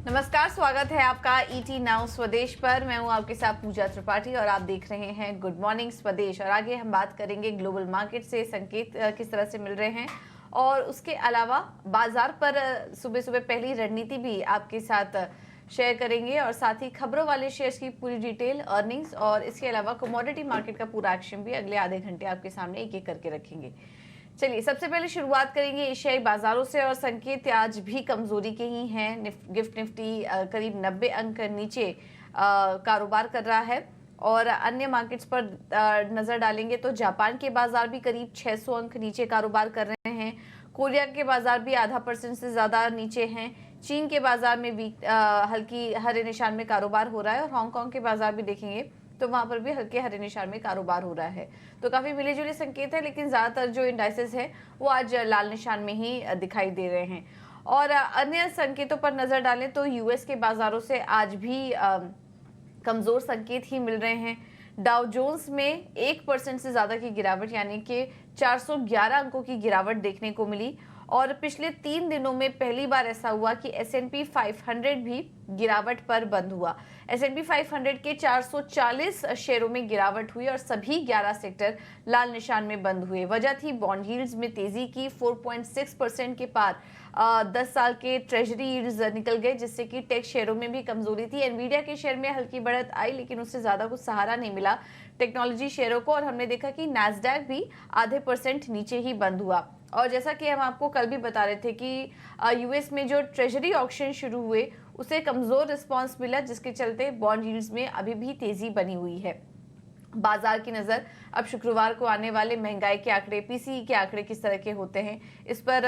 नमस्कार, स्वागत है आपका ईटी नाउ स्वदेश पर। मैं हूं आपके साथ पूजा त्रिपाठी और आप देख रहे हैं गुड मॉर्निंग स्वदेश। और आगे हम बात करेंगे ग्लोबल मार्केट से संकेत किस तरह से मिल रहे हैं और उसके अलावा बाजार पर सुबह सुबह पहली रणनीति भी आपके साथ शेयर करेंगे और साथ ही खबरों वाले शेयर्स की पूरी डिटेल, अर्निंग्स और इसके अलावा कमोडिटी मार्केट का पूरा एक्शन भी अगले आधे घंटे आपके सामने एक एक करके रखेंगे। चलिए, सबसे पहले शुरुआत करेंगे एशियाई बाजारों से और संकेत आज भी कमजोरी के ही हैं। गिफ्ट निफ्टी करीब 90 अंक नीचे कारोबार कर रहा है और अन्य मार्केट्स पर नजर डालेंगे तो जापान के बाजार भी करीब 600 अंक नीचे कारोबार कर रहे हैं। कोरिया के बाजार भी आधा % से ज्यादा नीचे हैं। चीन के बाजार में भी हल्की हरे निशान में कारोबार हो रहा है और हांगकांग के बाजार भी देखेंगे तो वहां पर भी हल्के हरे निशान में कारोबार हो रहा है। तो काफी मिले जुले संकेत है, लेकिन ज्यादातर जो इंडाइसेस है वो आज लाल निशान में ही दिखाई दे रहे हैं। और अन्य संकेतों पर नजर डालें तो यूएस के बाजारों से आज भी कमजोर संकेत ही मिल रहे हैं। डाउ जोन्स में 1% से ज्यादा की गिरावट यानी कि 411 अंकों की गिरावट देखने को मिली और पिछले 3 दिनों में पहली बार ऐसा हुआ कि S&P 500 भी गिरावट पर बंद हुआ। S&P 500 के 440 शेयरों में गिरावट हुई और सभी 11 सेक्टर लाल निशान में बंद हुए। वजह थी बॉन्ड यील्ड्स में तेजी की 4.6% के पार 10 साल के ट्रेजरी यील्ड्स निकल गए, जिससे कि टेक शेयरों में भी कमजोरी थी। एनवीडिया के शेयर में हल्की बढ़त आई, लेकिन उससे ज्यादा कुछ सहारा नहीं मिला टेक्नोलॉजी शेयरों को और हमने देखा कि नैस्डैक भी आधे % नीचे ही बंद हुआ। और जैसा कि हम आपको कल भी बता रहे थे कि यूएस में जो ट्रेजरी ऑक्शन शुरू हुए उसे कमजोर रिस्पांस मिला, जिसके चलते बॉन्ड यील्ड्स में अभी भी तेजी बनी हुई है। बाजार की नजर अब शुक्रवार को आने वाले महंगाई के आंकड़े, पीसीई के आंकड़े किस तरह के होते हैं इस पर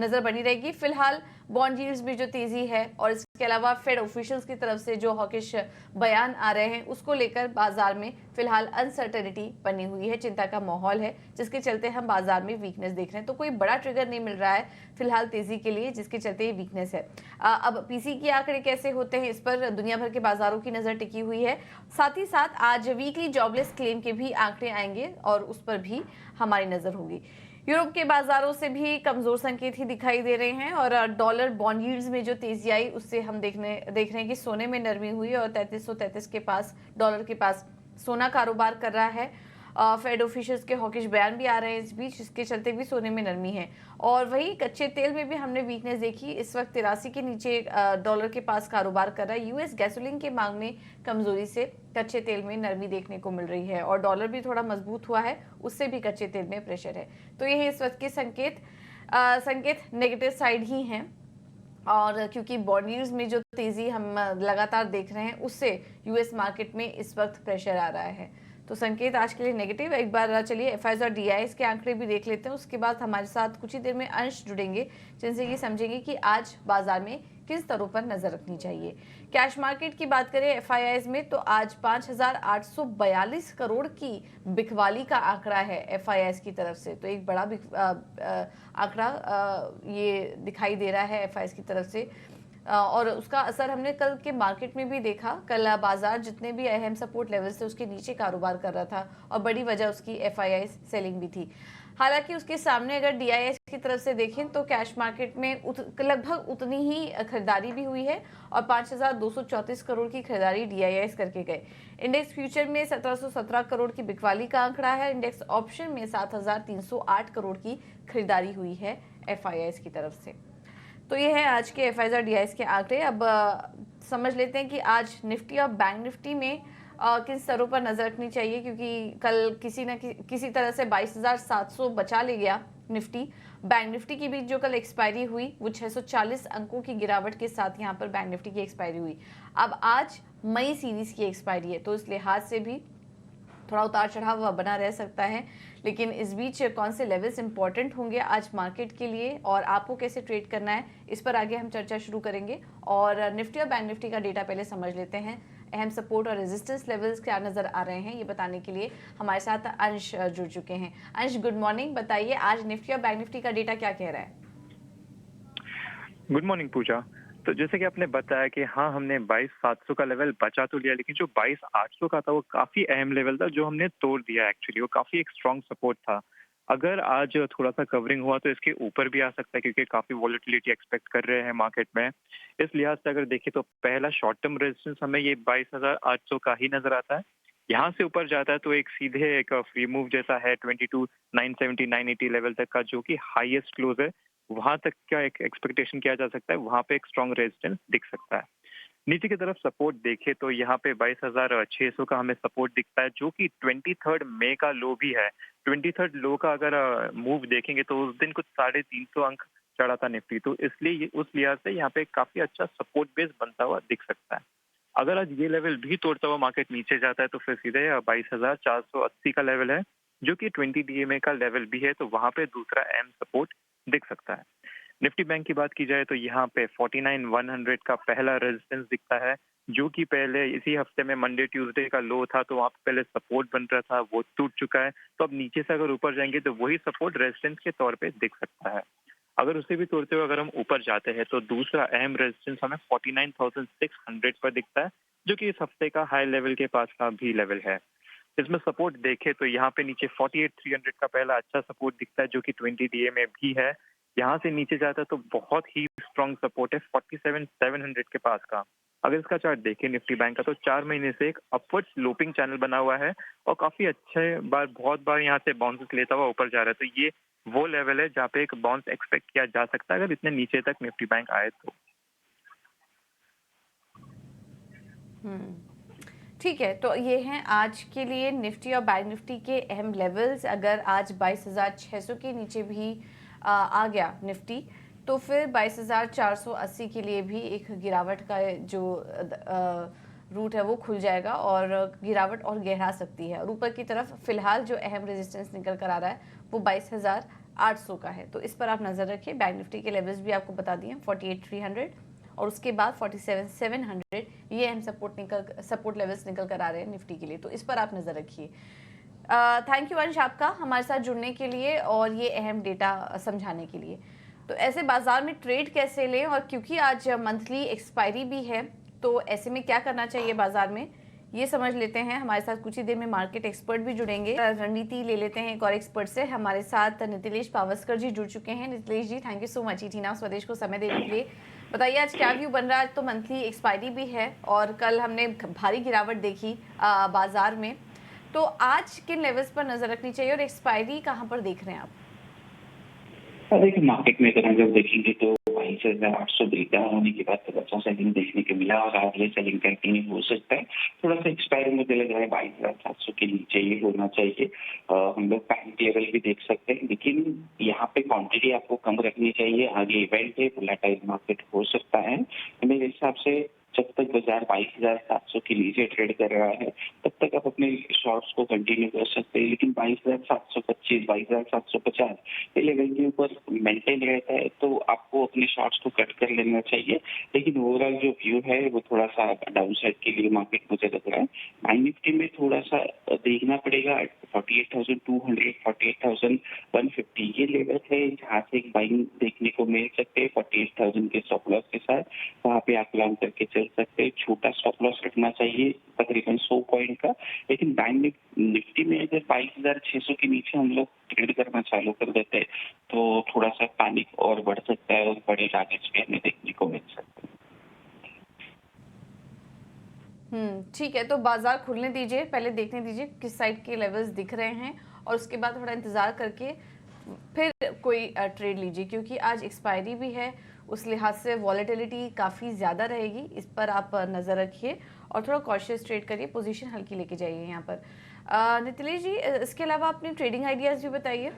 नजर बनी रहेगी। फिलहाल बॉन्ड यील्ड्स में जो तेजी है और इसके अलावा फेड ऑफिशियल्स की तरफ से जो हॉकिश बयान आ रहे हैं उसको लेकर बाजार में फिलहाल अनसर्टेनिटी बनी हुई है, चिंता का माहौल है, जिसके चलते हम बाजार में वीकनेस देख रहे हैं। तो कोई बड़ा ट्रिगर नहीं मिल रहा है फिलहाल तेजी के लिए, जिसके चलते ये वीकनेस है। अब पीसी के आंकड़े कैसे होते हैं इस पर दुनिया भर के बाजारों की नजर टिकी हुई है। साथ ही साथ आज वीकली जॉबलेस क्लेम के भी आंकड़े आएंगे और उस पर भी हमारी नजर होगी। यूरोप के बाजारों से भी कमजोर संकेत ही दिखाई दे रहे हैं और डॉलर बॉन्ड यील्ड्स में जो तेजी आई उससे हम देख रहे हैं कि सोने में नरमी हुई और 3333 के पास डॉलर के पास सोना कारोबार कर रहा है। फेड ऑफिशियल्स के हॉकिश बयान भी आ रहे हैं इस बीच, जिसके चलते भी सोने में नरमी है। और वही कच्चे तेल में भी हमने वीकनेस देखी, इस वक्त 83 के नीचे डॉलर के पास कारोबार कर रहा है। यूएस गैसोलीन के मांग में कमजोरी से कच्चे तेल में नरमी देखने को मिल रही है और डॉलर भी थोड़ा मजबूत हुआ है, उससे भी कच्चे तेल में प्रेशर है। तो ये इस वक्त के संकेत नेगेटिव साइड ही हैं। और क्योंकि बॉन्ड यील्ड्स में जो तेजी हम लगातार देख रहे हैं उससे यूएस मार्केट में इस वक्त प्रेशर आ रहा है। तो संकेत आज के लिए नेगेटिव। एक बार चलिए एफआईआईज और डीआईएस के आंकड़े भी देख लेते हैं, उसके बाद हमारे साथ कुछ ही देर में अंश जुड़ेंगे जिनसे ये समझेंगे कि आज बाजार में किस स्तरों पर नजर रखनी चाहिए। कैश मार्केट की बात करें एफआईआईज में तो आज 5842 करोड़ की बिकवाली का आंकड़ा है एफआईआईज की तरफ से। तो एक बड़ा आंकड़ा ये दिखाई दे रहा है एफआईआईज की तरफ से और उसका असर हमने कल के मार्केट में भी देखा। कल बाजार जितने भी अहम सपोर्ट लेवल्स थे उसके नीचे कारोबार कर रहा था और बड़ी वजह उसकी एफआईआई सेलिंग भी थी। हालांकि उसके सामने अगर डीआईएस की तरफ से देखें तो कैश मार्केट में लगभग उतनी ही खरीदारी भी हुई है और 5234 करोड़ की खरीदारी डीआईएस करके गए। इंडेक्स फ्यूचर में 1717 करोड़ की बिकवाली का आंकड़ा है। इंडेक्स ऑप्शन में 7308 करोड़ की खरीदारी हुई है एफआईआईज की तरफ से। तो ये है आज के एफआईआईज और डीआईएस के आंकड़े। अब समझ लेते हैं कि आज निफ्टी और बैंक निफ्टी में किन स्तरों पर नजर रखनी चाहिए, क्योंकि कल किसी तरह से 22,700 बचा ले गया निफ्टी। बैंक निफ्टी की भी जो कल एक्सपायरी हुई वो 640 अंकों की गिरावट के साथ यहाँ पर बैंक निफ्टी की एक्सपायरी हुई। अब आज मई सीरीज की एक्सपायरी है, तो इस लिहाज से भी थोड़ा उतार चढ़ाव बना रह सकता है। लेकिन इस बीच कौन से लेवल्स इंपॉर्टेंट होंगे आज मार्केट के लिए और आपको कैसे ट्रेड करना है, इस पर आगे हम चर्चा शुरू करेंगे। और निफ्टी और बैंक निफ्टी का डेटा पहले समझ लेते हैं। अहम सपोर्ट और रेजिस्टेंस लेवल्स क्या नजर आ रहे हैं ये बताने के लिए हमारे साथ अंश जुड़ चुके हैं। अंश, गुड मॉर्निंग। बताइए आज निफ्टी और बैंक निफ्टी का डेटा क्या कह रहा है? गुड मॉर्निंग पूजा। तो जैसे कि आपने बताया कि हाँ, हमने 22,700 का लेवल बचा तो लिया, लेकिन जो 22,800 का था वो काफी अहम लेवल था जो हमने तोड़ दिया। एक्चुअली वो काफी एक स्ट्रॉन्ग सपोर्ट था। अगर आज थोड़ा सा कवरिंग हुआ तो इसके ऊपर भी आ सकता है क्योंकि काफ़ी वॉलेटिलिटी एक्सपेक्ट कर रहे हैं मार्केट में। इस लिहाज से अगर देखें तो पहला शॉर्ट टर्म रेजिस्टेंस हमें ये 22,800 का ही नज़र आता है। यहाँ से ऊपर जाता है तो एक सीधे एक फ्री मूव जैसा है 22,970 980 लेवल तक का, जो कि हाईएस्ट क्लोज है। वहाँ तक का एक एक्सपेक्टेशन किया जा सकता है, वहाँ पे एक स्ट्रॉन्ग रेजिस्टेंस दिख सकता है। नीचे की तरफ सपोर्ट देखें तो यहाँ पे 22,600 का हमें सपोर्ट दिखता है, जो कि 23 मई का लो भी है। 23 लो का अगर मूव देखेंगे तो उस दिन कुछ 350 अंक चढ़ा था निफ्टी, तो इसलिए उस लिहाज से यहाँ पे काफी अच्छा सपोर्ट बेस बनता हुआ दिख सकता है। अगर आज ये लेवल भी तोड़ता हुआ मार्केट नीचे जाता है तो फिर सीधे 22,480 का लेवल है, जो कि 20 डीएमए का लेवल भी है, तो वहां पे दूसरा एम सपोर्ट दिख सकता है। निफ्टी बैंक की बात की जाए तो यहाँ पे 49,100 का पहला रेजिस्टेंस दिखता है, जो कि पहले इसी हफ्ते में मंडे ट्यूसडे का लो था, तो वहाँ पे पहले सपोर्ट बन रहा था, वो टूट चुका है। तो अब नीचे से अगर ऊपर जाएंगे तो वही सपोर्ट रेजिस्टेंस के तौर पे दिख सकता है। अगर उसे भी तोड़ते हुए अगर हम ऊपर जाते हैं तो दूसरा अहम रेजिस्टेंस हमें 49,600 पर दिखता है, जो कि इस हफ्ते का हाई लेवल के पास का भी लेवल है। इसमें सपोर्ट देखें तो यहाँ पे नीचे 48,300 का पहला अच्छा सपोर्ट दिखता है, जो कि 20 डीए में भी है। यहाँ से नीचे जाता है तो बहुत ही स्ट्रॉन्ग सपोर्ट है 47,700 के पास का। अगर इसका चार्ट देखें निफ्टी बैंक का तो 4 महीने से एक अपवर्ड स्लोपिंग चैनल बना हुआ है और काफी अच्छे बार बहुत बार यहाँ से बाउंसेस लेता हुआ ऊपर जा रहा है। तो ये वो लेवल है जहाँ पे एक बाउंस एक्सपेक्ट किया जा सकता है अगर इतने नीचे तक निफ्टी बैंक आए तो। ठीक है, तो ये हैं आज के लिए निफ्टी और बैंक निफ्टी के अहम लेवल्स। अगर आज 22,600 के नीचे भी आ गया निफ्टी, तो फिर 22,480 के लिए भी एक गिरावट का जो रूट है वो खुल जाएगा और गिरावट और गहरा सकती है। और ऊपर की तरफ फिलहाल जो अहम रेजिस्टेंस निकल कर आ रहा है वो 22,800 का है, तो इस पर आप नज़र रखिए। बैंक निफ्टी के लेवल्स भी आपको बता दिए, 48,300 और उसके बाद 47,700 ये अहम सपोर्ट लेवल्स निकल कर आ रहे हैं निफ्टी के लिए, तो इस पर आप नज़र रखिए। थैंक यू अंश आपका हमारे साथ जुड़ने के लिए और ये अहम डेटा समझाने के लिए। तो ऐसे बाजार में ट्रेड कैसे लें, और क्योंकि आज मंथली एक्सपायरी भी है तो ऐसे में क्या करना चाहिए बाजार में, ये समझ लेते हैं। हमारे साथ कुछ ही देर में मार्केट एक्सपर्ट भी जुड़ेंगे। रणनीति ले लेते हैं एक और एक्सपर्ट से। हमारे साथ नितिलेश पावस्कर जी जुड़ चुके हैं। Nitilesh ji, thank you so much ET Now Swadesh को समय देने के लिए। बताइए आज क्या व्यू बन रहा है। आज तो मंथली एक्सपायरी भी है और कल हमने भारी गिरावट देखी बाजार में, तो आज किन लेवल्स पर नजर रखनी चाहिए और एक्सपायरी कहाँ पर देख रहे हैं आप? देखिए, मार्केट में अगर हम लोग देखेंगे तो 22,800 ब्रेकडाउन होने के बाद थोड़ा सा सेलिंग देखने को मिला और आगे सेलिंग कंटिन्यू हो सकता है। थोड़ा सा एक्सपायरी मुझे लग रहा है 22,700 के नीचे ही होना चाहिए। हम लोग बैंक लेवल भी देख सकते हैं, लेकिन यहाँ पे क्वांटिटी आपको कम रखनी चाहिए। आगे इवेंट है, वोलेटाइल मार्केट हो सकता है। मेरे हिसाब से जब तक बाजार 22,700 के नीचे ट्रेड कर रहा है तब तक आप अपने शॉर्ट्स को कंटिन्यू कर सकते हैं, लेकिन 22,725 22,750 ये लेवल के ऊपर मेंटेन रहता है तो आपको अपने शॉर्ट्स को कट कर लेना चाहिए। लेकिन ओवरऑल जो व्यू है वो थोड़ा सा डाउन साइड के लिए मार्केट मुझे लग रहा है। बैंक निफ्टी में थोड़ा सा देखना पड़ेगा। 48,200 48,150 ये लेवल है जहाँ से एक बाइंग देखने को मिल सकते हैं 48,000 के स्टॉप लॉस के साथ। वहाँ पे आप लॉन्ग करके चल सकते हैं। छोटा स्टॉप लॉस रखना चाहिए तकरीबन 100 पॉइंट का। लेकिन बैंक निफ्टी में अगर 22,600 के नीचे हम लोग ट्रेड करना चालू कर देते हैं तो थोड़ा सा पैनिक और बढ़ सकता है और बड़े टारगेट्स भी हमें देखने को मिल सकते हैं। ठीक है, तो बाजार खुलने दीजिए, पहले देखने दीजिए किस साइड के लेवल्स दिख रहे हैं और उसके बाद थोड़ा इंतज़ार करके फिर कोई ट्रेड लीजिए, क्योंकि आज एक्सपायरी भी है। उस लिहाज से वॉलेटिलिटी काफ़ी ज़्यादा रहेगी, इस पर आप नज़र रखिए और थोड़ा कॉशियस ट्रेड करिए, पोजीशन हल्की लेके जाइए यहाँ पर। नितिलेश जी, इसके अलावा अपनी ट्रेडिंग आइडियाज़ भी बताइए।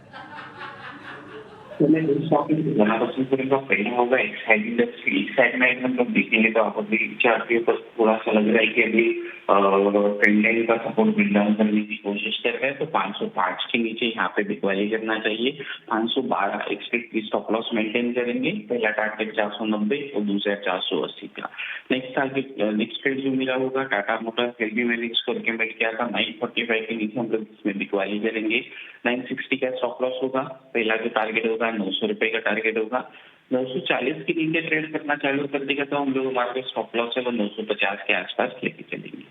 तो मैं इस टॉपिक पे ज़्यादा पसंद करूँगा। पहला होगा एक्साइड इंडस्ट्री। इस साइड में हम लोग देखेंगे तो आप अभी चार्ट के ऊपर थोड़ा सा लग रहा है कि अभी ट्रेंड लाइन का सपोर्ट बिल्ड डाउन करने की कोशिश कर रहे हैं, तो 505 के नीचे यहाँ पे बिकवाली करना चाहिए। 512 एक्सपेक्ट स्टॉप लॉस मेंटेन करेंगे। पहला टारगेट 490 और दूसरा 480 का। नेक्स्ट ट्रेड जो मिला होगा टाटा मोटर भी मैंने इसको रिकमेंड किया था। 945 के नीचे हम लोग इसमें बिकवाली करेंगे। 960 का स्टॉप लॉस होगा। पहला जो टारगेट होगा 900 रुपए का टारगेट होगा। 940 के नीचे ट्रेड करना चालू कर देगा तो हम लोग हमारे स्टॉप लॉस है वो 950 के आसपास लेके चलेंगे।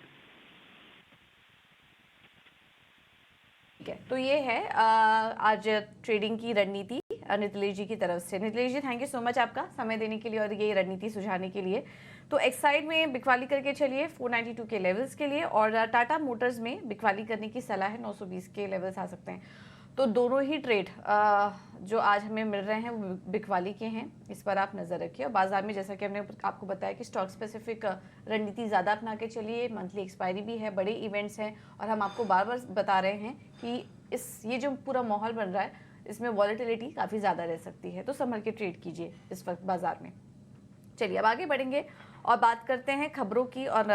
है, तो ये है आज ट्रेडिंग की रणनीति नीतिलेश जी की तरफ से। नीतिलेश जी, थैंक यू सो मच आपका समय देने के लिए और ये रणनीति सुझाने के लिए। तो एक्साइड में बिकवाली करके चलिए 492 के लेवल्स के लिए, और टाटा मोटर्स में बिकवाली करने की सलाह है, 920 के लेवल्स आ सकते हैं। तो दोनों ही ट्रेड जो आज हमें मिल रहे हैं वो बिकवाली के हैं, इस पर आप नज़र रखिए। और बाजार में जैसा कि हमने आपको बताया कि स्टॉक स्पेसिफिक रणनीति ज़्यादा अपना के चलिए, मंथली एक्सपायरी भी है, बड़े इवेंट्स हैं, और हम आपको बार बार बता रहे हैं कि ये जो पूरा माहौल बन रहा है इसमें वॉलेटिलिटी काफ़ी ज़्यादा रह सकती है, तो संभल के ट्रेड कीजिए इस वक्त बाजार में। चलिए अब आगे बढ़ेंगे और बात करते हैं खबरों की और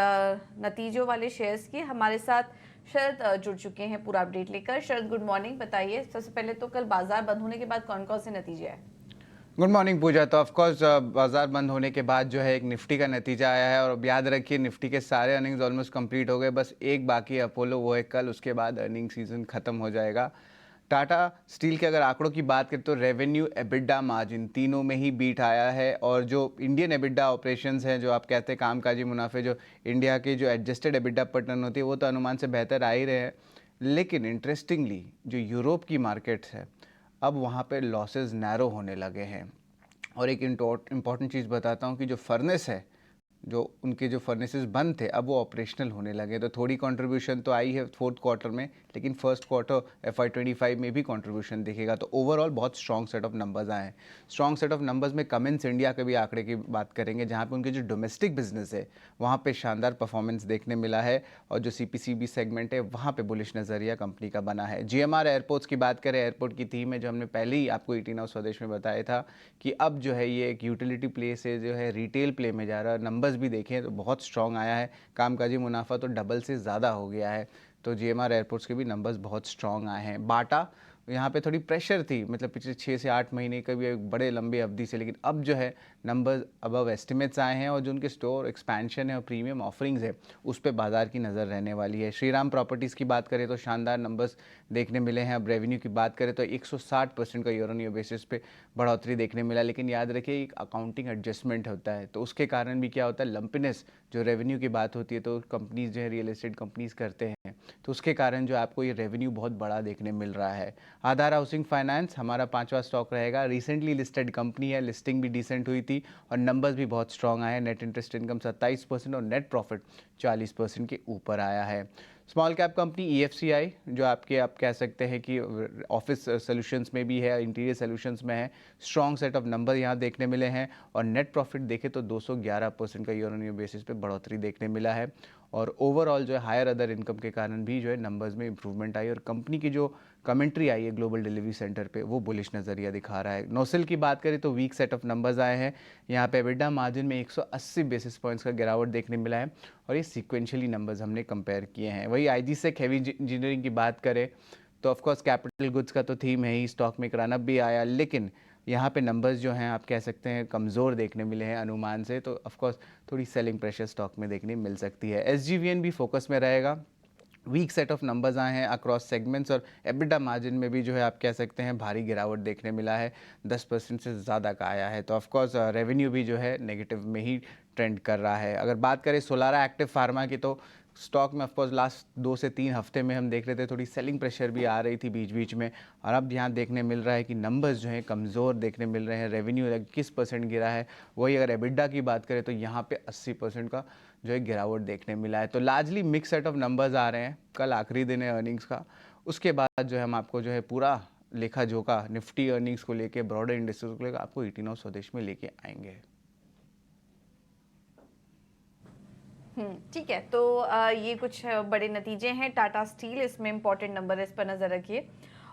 नतीजों वाले शेयर्स की। हमारे साथ शरद जुड़ चुके हैं पूरा अपडेट लेकर। शरद, गुड मॉर्निंग। बताइए सबसे पहले तो कल बाजार बंद होने के बाद कौन कौन से नतीजे आए? गुड मॉर्निंग पूजा। तो ऑफकोर्स बाजार बंद होने के बाद जो है एक निफ्टी का नतीजा आया है, और अब याद रखिए निफ्टी के सारे अर्निंग्स ऑलमोस्ट कंप्लीट हो गए, बस एक बाकी है अपोलो, वो है कल, उसके बाद अर्निंग सीजन खत्म हो जाएगा। टाटा स्टील के अगर आंकड़ों की बात करें तो रेवेन्यू, एबिडा, मार्जिन तीनों में ही बीट आया है, और जो इंडियन एबिडा ऑपरेशंस हैं, जो आप कहते हैं कामकाजी मुनाफे, जो इंडिया की जो एडजस्टेड एबिडा पर टन होती है, वो तो अनुमान से बेहतर आ ही रहे हैं। लेकिन इंटरेस्टिंगली जो यूरोप की मार्केट्स है, अब वहाँ पे लॉसेस नैरो होने लगे हैं। और एक इम्पॉर्टेंट चीज़ बताता हूँ कि जो फर्नेस है, जो उनके जो फर्नेसेस बंद थे, अब वो ऑपरेशनल होने लगे। तो थोड़ी कंट्रीब्यूशन तो आई है फोर्थ क्वार्टर में, लेकिन फर्स्ट क्वार्टर FY25 में भी कंट्रीब्यूशन दिखेगा। तो ओवरऑल बहुत स्ट्रॉन्ग सेट ऑफ नंबर्स आए हैं। स्ट्रॉन्ग सेट ऑफ नंबर्स में कमिंस इंडिया के भी आंकड़े की बात करेंगे, जहाँ पे उनके जो डोमेस्टिक बिजनेस है वहाँ पे शानदार परफॉर्मेंस देखने मिला है, और जो CPCB सेगमेंट है वहाँ पे बुलिश नज़रिया कंपनी का बना है। GMR एयरपोर्ट्स की बात करें, एयरपोर्ट की थीम है जो हमने पहले ही आपको ET नाउ स्वदेश में बताया था कि अब जो है ये एक यूटिलिटी प्ले से जो है रिटेल प्ले में जा रहा है। नंबर्स भी देखें तो बहुत स्ट्रॉन्ग आया है, कामकाजी मुनाफा तो डबल से ज़्यादा हो गया है। तो GMR एयरपोर्ट्स के भी नंबर्स बहुत स्ट्रॉन्ग आए हैं। बाटा, यहाँ पे थोड़ी प्रेशर थी, मतलब पिछले 6 से 8 महीने का भी एक बड़े लंबे अवधि से, लेकिन अब जो है नंबर्स अबव एस्टिमेट्स आए हैं, और जो उनके स्टोर एक्सपेंशन है और प्रीमियम ऑफरिंग्स है उस पे बाजार की नज़र रहने वाली है। श्रीराम प्रॉपर्टीज़ की बात करें तो शानदार नंबर्स देखने मिले हैं। अब रेवेन्यू की बात करें तो 160% का ईयर ऑन ईयर बेसिस पे बढ़ोतरी देखने मिला, लेकिन याद रखिए एक अकाउंटिंग एडजस्टमेंट होता है, तो उसके कारण भी क्या होता है, लंपिनेस जो रेवेन्यू की बात होती है, तो कंपनीज जो है रियल एस्टेट कंपनीज करते हैं, तो उसके कारण जो आपको ये रेवेन्यू बहुत बड़ा देखने मिल रहा है। आधार हाउसिंग फाइनेंस हमारा 5वां स्टॉक रहेगा। रिसेंटली लिस्टेड कंपनी है, लिस्टिंग भी डिसेंट हुई थी और नंबर्स भी बहुत स्ट्रॉन्ग आए हैं। नेट इंटरेस्ट इनकम 27% और नेट प्रॉफिट 40% के ऊपर आया है। स्मॉल कैप कंपनी EFCI जो आप कह सकते हैं कि ऑफिस सॉल्यूशंस में भी है, इंटीरियर सॉल्यूशंस में है, स्ट्रॉन्ग सेट ऑफ नंबर यहाँ देखने मिले हैं, और नेट प्रॉफिट देखें तो 211% का ईयर ऑन ईयर बेसिस पे बढ़ोतरी देखने मिला है। और ओवरऑल जो है हायर अदर इनकम के कारण भी जो है नंबर्स में इंप्रूवमेंट आई, और कंपनी की जो कमेंट्री आई है ग्लोबल डिलीवरी सेंटर पे वो बुलिश नज़रिया दिखा रहा है। नोसिल की बात करें तो वीक सेट ऑफ नंबर्स आए हैं। यहाँ पे एबिडा मार्जिन में 180 बेसिस पॉइंट्स का गिरावट देखने मिला है, और ये सीक्वेंशियली नंबर्स हमने कंपेयर किए हैं। वही IGSEC हेवी इंजीनियरिंग की बात करें तो ऑफकोर्स कैपिटल गुड्स का तो थीम है ही, स्टॉक में रनअप भी आया, लेकिन यहाँ पे नंबर्स जो हैं आप कह सकते हैं कमज़ोर देखने मिले हैं अनुमान से, तो ऑफकोर्स थोड़ी सेलिंग प्रेशर स्टॉक में देखने मिल सकती है। SGVN भी फोकस में रहेगा। वीक सेट ऑफ नंबर्स आए हैं अक्रॉस सेगमेंट्स, और एबिडा मार्जिन में भी जो है आप कह सकते हैं भारी गिरावट देखने मिला है, 10% से ज़्यादा का आया है। तो ऑफकोर्स रेवेन्यू भी जो है नेगेटिव में ही ट्रेंड कर रहा है। अगर बात करें सोलारा एक्टिव फार्मा की, तो स्टॉक में ऑफकोर्स लास्ट 2 से 3 हफ्ते में हम देख रहे थे थोड़ी सेलिंग प्रेशर भी आ रही थी बीच बीच में, और अब यहाँ देखने मिल रहा है कि नंबर्स जो हैं कमज़ोर देखने मिल रहे हैं। रेवेन्यू 21% गिरा है। वही अगर एबिडा की बात करें तो यहाँ पे 80% का जो है गिरावट देखने मिला है। तो largely mix set of numbers आ रहे हैं। कल आखिरी दिन है अर्निंग्स का, उसके बाद जो है हम आपको जो है पूरा लेखा जोखा निफ्टी अर्निंग्स को लेके, ब्रॉडर इंडस्ट्रीज को लेकर आपको ET नाउ स्वदेश में लेके आएंगे। ठीक है, तो ये कुछ बड़े नतीजे हैं। टाटा स्टील इसमें इंपॉर्टेंट नंबर है, इस पर नज़र रखिए।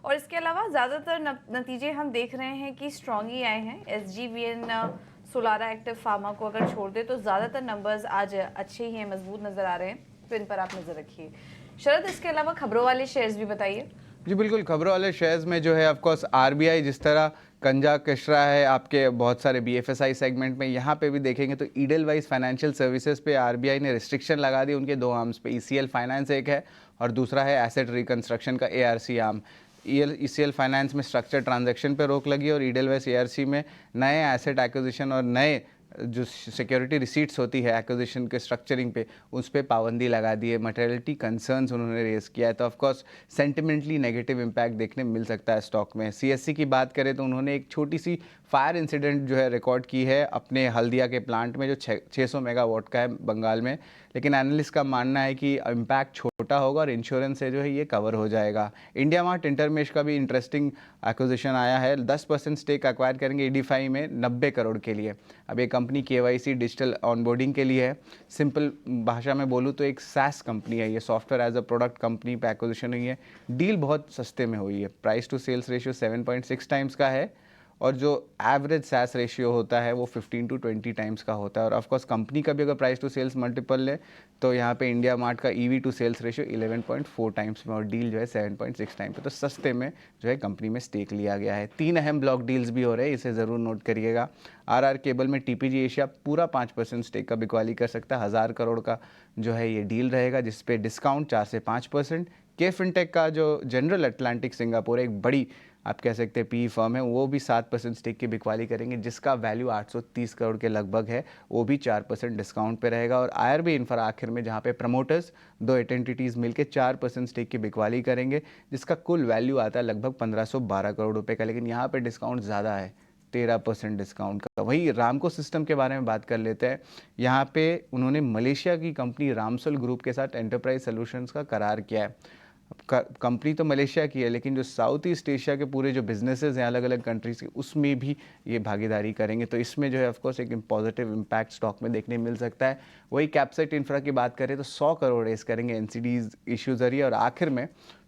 और इसके अलावा ज़्यादातर नतीजे हम देख रहे हैं कि स्ट्रॉन्ग ही आए हैं। SGVN, सोलारा एक्टिव फार्मा को अगर छोड़ दे तो ज़्यादातर नंबर्स आज अच्छे ही हैं, मजबूत नज़र आ रहे हैं, तो इन पर आप नज़र रखिए। शरद, इसके अलावा खबरों वाले शेयर्स भी बताइए। जी बिल्कुल, खबरों वाले शेयर्स में जो है ऑफकोर्स RBI जिस तरह कंजा कश रहा है आपके बहुत सारे BFSI सेगमेंट में, यहाँ पे भी देखेंगे तो ईडलवाइज फाइनेंशियल सर्विसेज पे RBI ने रिस्ट्रिक्शन लगा दी उनके 2 आर्म्स पे। ECL फाइनेंस एक है और दूसरा है एसेट रिकंस्ट्रक्शन का ARC आर्म। ECL फाइनेंस में स्ट्रक्चर ट्रांजैक्शन पे रोक लगी और ईडलवाइज ARC में नए एसेट एक्विजिशन और नए जो सिक्योरिटी रिसीट्स होती है एक्विजिशन के स्ट्रक्चरिंग पे, उस पे पाबंदी लगा दी है, मटेरियलिटी कंसर्न्स उन्होंने रेज किया है। तो ऑफकोर्स सेंटिमेंटली नेगेटिव इम्पैक्ट देखने मिल सकता है स्टॉक में। सीएससी की बात करें तो उन्होंने एक छोटी सी फायर इंसिडेंट जो है रिकॉर्ड की है अपने हल्दिया के प्लांट में, जो 600 मेगावाट का है बंगाल में, लेकिन एनालिस्ट का मानना है कि इम्पैक्ट छोटा होगा और इंश्योरेंस से जो है ये कवर हो जाएगा। इंडिया मार्ट इंटरमेश का भी इंटरेस्टिंग एक्विजिशन आया है, 10% स्टेक एक्वायर करेंगे एडीफाई में 90 करोड़ के लिए। अब ये कंपनी केवाईसी डिजिटल ऑनबोर्डिंग के लिए है। सिंपल भाषा में बोलूँ तो एक SaaS कंपनी है, ये software as a product company पे एक्विजिशन हुई है। डील बहुत सस्ते में हुई है, price to sales ratio 7.6 times का है और जो एवरेज SaaS रेशियो होता है वो 15 to 20 टाइम्स का होता है। और ऑफकोर्स कंपनी का भी अगर प्राइस टू सेल्स मल्टीपल ले तो यहाँ पे इंडिया मार्ट का EV to sales ratio 11.4 times में और डील जो है 7.6 टाइम पे। तो सस्ते में जो है कंपनी में स्टेक लिया गया है। 3 अहम ब्लॉक डील्स भी हो रहे हैं, इसे ज़रूर नोट करिएगा। RR केबल में TPG एशिया पूरा 5% स्टेक का बिकवाली कर सकता है। 1000 करोड़ का जो है ये डील रहेगा, जिसपे डिस्काउंट 4 से 5%। के फिनटेक का जो जनरल अटलांटिक सिंगापुर एक बड़ी आप कह सकते हैं PE फर्म है, वो भी 7% स्टेक की बिकवाली करेंगे, जिसका वैल्यू 830 करोड़ के लगभग है, वो भी 4% डिस्काउंट पे रहेगा। और IRB इंफ्रा आखिर में, जहाँ पे प्रमोटर्स 2 एंटिटीज़ मिलकर 4% स्टेक की बिकवाली करेंगे, जिसका कुल वैल्यू आता है लगभग 1512 करोड़ रुपए का, लेकिन यहाँ पे डिस्काउंट ज़्यादा है, 13% डिस्काउंट का। वही रामको सिस्टम के बारे में बात कर लेते हैं। यहाँ पे उन्होंने मलेशिया की कंपनी रामसल ग्रुप के साथ एंटरप्राइज सॉल्यूशंस का करार किया है। कंपनी तो मलेशिया की है, लेकिन जो साउथ ईस्ट एशिया के पूरे जो बिजनेसेस हैं अलग अलग कंट्रीज के, उसमें भी ये भागीदारी करेंगे। तो इसमें जो है ऑफकोर्स एक पॉजिटिव इम्पैक्ट स्टॉक में देखने मिल सकता है। वही कैपसेट इंफ्रा की बात करें तो 100 करोड़ रेस करेंगे NCDs इशू जरिए। और आखिर में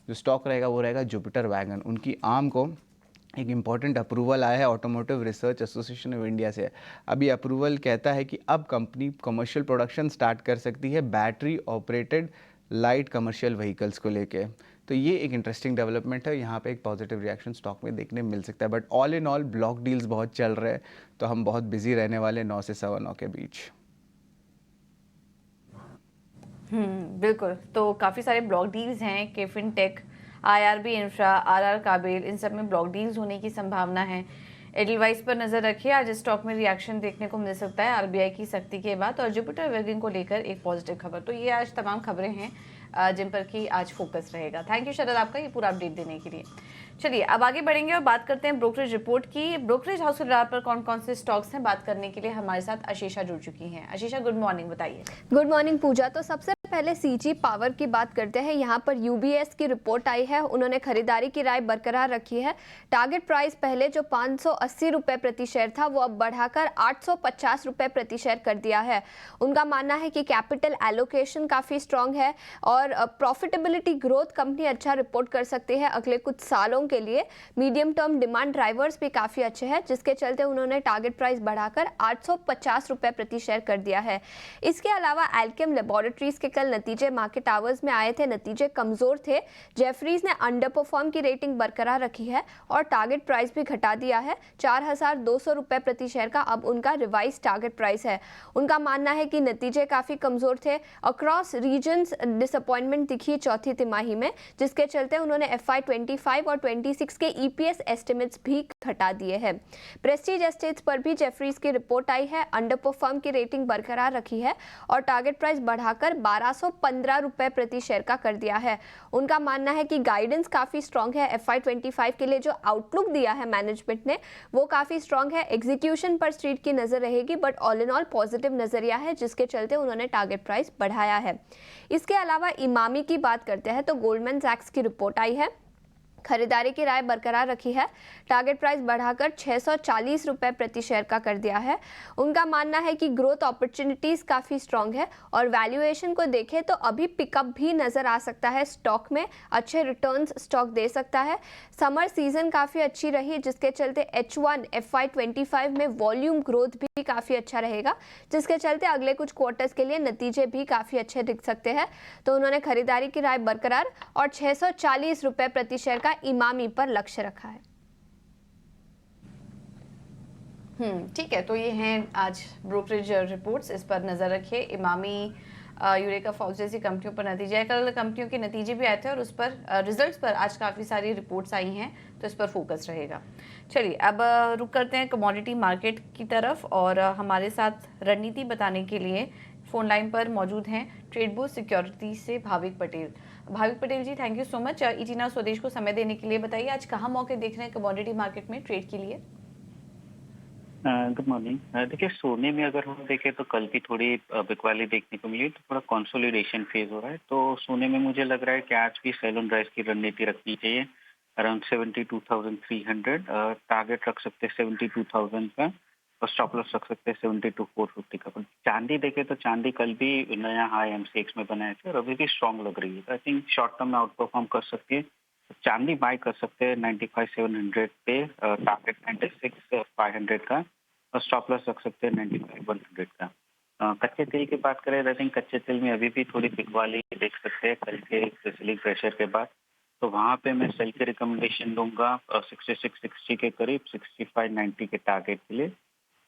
जो स्टॉक रहेगा वो रहेगा जुपिटर वैगन। उनकी आर्म को एक इम्पॉर्टेंट अप्रूवल आया है automotive research association of India से। अभी अप्रूवल कहता है कि अब कंपनी कमर्शियल प्रोडक्शन स्टार्ट कर सकती है battery operated light commercial vehicles को लेके। तो ये एक इंटरेस्टिंग डेवलपमेंट है, यहाँ पे एक पॉजिटिव रिएक्शन स्टॉक में देखने मिल सकता है। But all in all block deals बहुत चल रहे हैं, तो हम बहुत बिजी रहने वाले 9 से 9:15 के बीच। बिल्कुल। तो काफ़ी सारे ब्लॉक डील्स हैं, K fintech, IRB infra, RR काबिल, इन सब में ब्लॉक डील्स होने की संभावना है। एडलवाइस पर नजर रखिए, आज स्टॉक में रिएक्शन देखने को मिल सकता है RBI की सख्ती के बाद, और जुपिटर वेगन को लेकर एक पॉजिटिव खबर। तो ये आज तमाम खबरें हैं जिन पर कि आज फोकस रहेगा। थैंक यू शरद आपका ये पूरा अपडेट देने के लिए। चलिए अब आगे बढ़ेंगे और बात करते हैं ब्रोकरेज रिपोर्ट की। ब्रोकरेज हाउस के radar पर कौन कौन से स्टॉक्स हैं, बात करने के लिए हमारे साथ आशीषा जुड़ चुकी हैं। आशीषा, गुड मॉर्निंग, बताइए। गुड मॉर्निंग पूजा। तो सबसे पहले CG पावर की बात करते हैं। यहाँ पर UBS की रिपोर्ट आई है, उन्होंने खरीदारी की राय बरकरार रखी है। टारगेट प्राइस पहले जो 580 रुपए प्रति शेयर था वो अब बढ़ाकर 850 रुपए प्रति शेयर कर दिया है। उनका मानना है कि कैपिटल एलोकेशन काफ़ी स्ट्रांग है और प्रॉफिटेबिलिटी ग्रोथ कंपनी अच्छा रिपोर्ट कर सकती है अगले कुछ सालों के लिए। मीडियम टर्म डिमांड ड्राइवर्स भी काफ़ी अच्छे हैं, जिसके चलते उन्होंने टारगेट प्राइस बढ़ाकर 850 रुपए प्रति शेयर कर दिया है। इसके अलावा एल्केम लेबोरेटरीज के कल नतीजे मार्केट आवर्स में आए थे, नतीजे कमजोर थे। जेफरीज ने अंडर परफॉर्म की रेटिंग बरकरार रखी है और टारगेट प्राइस भी घटा दिया है। 4200 रुपए प्रति शेयर का अब उनका रिवाइज टारगेट प्राइस है। उनका मानना है कि नतीजे काफी कमजोर थे, अक्रॉस रीजन्स डिसअपॉइंटमेंट दिखी चौथी तिमाही में, जिसके चलते उन्होंने FY 25 और 26 के EPS एस्टिमेट्स भी घटा दिए हैं। प्रेस्टीज एस्टेट्स पर भी जेफरीज की रिपोर्ट आई है, अंडर परफॉर्म की रेटिंग बरकरार रखी है और टारगेट प्राइस बढ़ाकर 1215 रुपए प्रति शेयर का कर दिया है। उनका मानना है कि गाइडेंस काफी स्ट्रांग है। FY 25 के लिए जो आउटलुक दिया है मैनेजमेंट ने वो काफी स्ट्रांग है। एग्जीक्यूशन पर स्ट्रीट की नजर रहेगी, but all in all positive नजरिया है, जिसके चलते उन्होंने टारगेट प्राइस बढ़ाया है। इसके अलावा इमामी की बात करते हैं तो गोल्डमैन सैक्स की रिपोर्ट आई है, खरीदारी की राय बरकरार रखी है, टारगेट प्राइस बढ़ाकर 640 रुपए प्रति शेयर का कर दिया है। उनका मानना है कि ग्रोथ अपॉर्चुनिटीज काफ़ी स्ट्रांग है और वैल्यूएशन को देखें तो अभी पिकअप भी नज़र आ सकता है स्टॉक में, अच्छे रिटर्न्स स्टॉक दे सकता है। समर सीजन काफ़ी अच्छी रही, जिसके चलते H1 FY 25 में वॉल्यूम ग्रोथ भी काफ़ी अच्छा रहेगा, जिसके चलते अगले कुछ क्वार्टर्स के लिए नतीजे भी काफ़ी अच्छे दिख सकते हैं। तो उन्होंने खरीदारी की राय बरकरार और 640 रुपए प्रति शेयर का इमामी पर लक्ष्य रखा है। ठीक है, तो ये हैं आज ब्रोकरेज रिपोर्ट्स, इस पर नजर रखिए। इमामी यूरेका फॉल्स जैसी कंपनियों पर नतीजे आए। कल कंपनियों के नतीजे भी आए थे और उस पर रिजल्ट्स पर आज काफ़ी सारी रिपोर्ट्स आई हैं, तो इस पर फोकस रहेगा। चलिए अब रुक करते हैं कमोडिटी मार्केट की तरफ और हमारे साथ रणनीति बताने के लिए फ़ोन लाइन पर मौजूद हैं ट्रेडबूस्ट सिक्योरिटी से Bhavik Patel. Bhavik Patel ji, thank you so much ET Now Swadesh को समय देने के लिए। बताइए आज कहाँ मौके देख रहे हैं कमोडिटी मार्केट में ट्रेड के लिए? Good morning. देखिए, सोने में अगर हम देखें तो कल भी थोड़ी बिकवाली देखने को मिली, तो थोड़ा कंसोलिडेशन फेज हो रहा है। तो सोने में मुझे लग रहा है कि आज भी सेल ऑन राइज की रणनीति रखनी चाहिए। अराउंड 72,300 टारगेट रख सकते हैं 72,000 का, और स्टॉप लॉस रख सकते हैं 72,450 का। पर चांदी देखें तो चांदी कल भी नया हाई MCX में बनाए थे और अभी भी स्ट्रॉन्ग लग रही है। आई थिंक शॉर्ट टर्म में आउट परफॉर्म कर सकती है। चांदी बाय कर सकते हैं 95,700 पे, टारगेट 96,500 का, और स्टॉप लॉस रख सकते हैं 95,100 का। कच्चे तेल की बात करें, आई थिंक कच्चे तेल में अभी भी थोड़ी बिकवाली देख सकते हैं कल के सेलिंग प्रेशर के बाद। तो वहाँ पे मैं सेल की रिकमेंडेशन दूंगा 6660 के करीब, 6590 के टारगेट के लिए।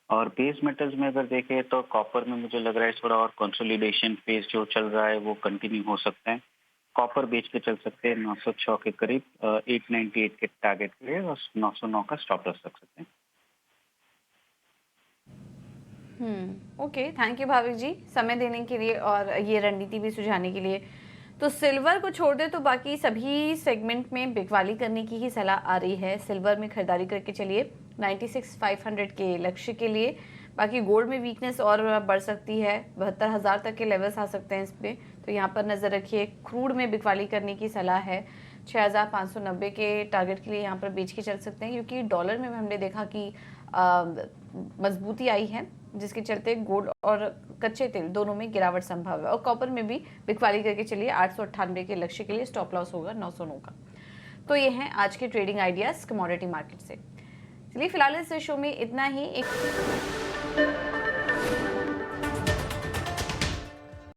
और बेस मेटल्स में अगर देखें तो कॉपर में मुझे लग रहा है थोड़ा और कंसोलिडेशन फेज जो चल रहा है वो कंटिन्यू हो सकता है। कॉपर बेच के चल सकते हैं 906 के करीब, 898 के टारगेट के लिए, और 909 का स्टॉप लॉस रख सकते हैं। ओके, थैंक यू भाविक जी समय देने के लिए और ये रणनीति भी सुझाने के लिए। तो सिल्वर को छोड़ दे तो बाकी सभी सेगमेंट में बिकवाली करने की ही सलाह आ रही है। सिल्वर में खरीदारी करके चलिए 96,500 के लक्ष्य के लिए। बाकी गोल्ड में वीकनेस और बढ़ सकती है, 72,000 तक के लेवल्स आ सकते हैं इसमें, तो यहाँ पर नज़र रखिए। क्रूड में बिकवाली करने की सलाह है, 6,590 के टारगेट के लिए यहाँ पर बेच के चल सकते हैं, क्योंकि डॉलर में हमने देखा कि मजबूती आई है, जिसके चलते गोल्ड और कच्चे तेल दोनों में गिरावट संभव है। और कॉपर में भी बिकवाली करके चलिए 898 के लक्ष्य के लिए, स्टॉप लॉस होगा 909 का। तो ये हैं आज के ट्रेडिंग आइडियाज कमोडिटी मार्केट से। चलिए फिलहाल इस शो में इतना ही। एक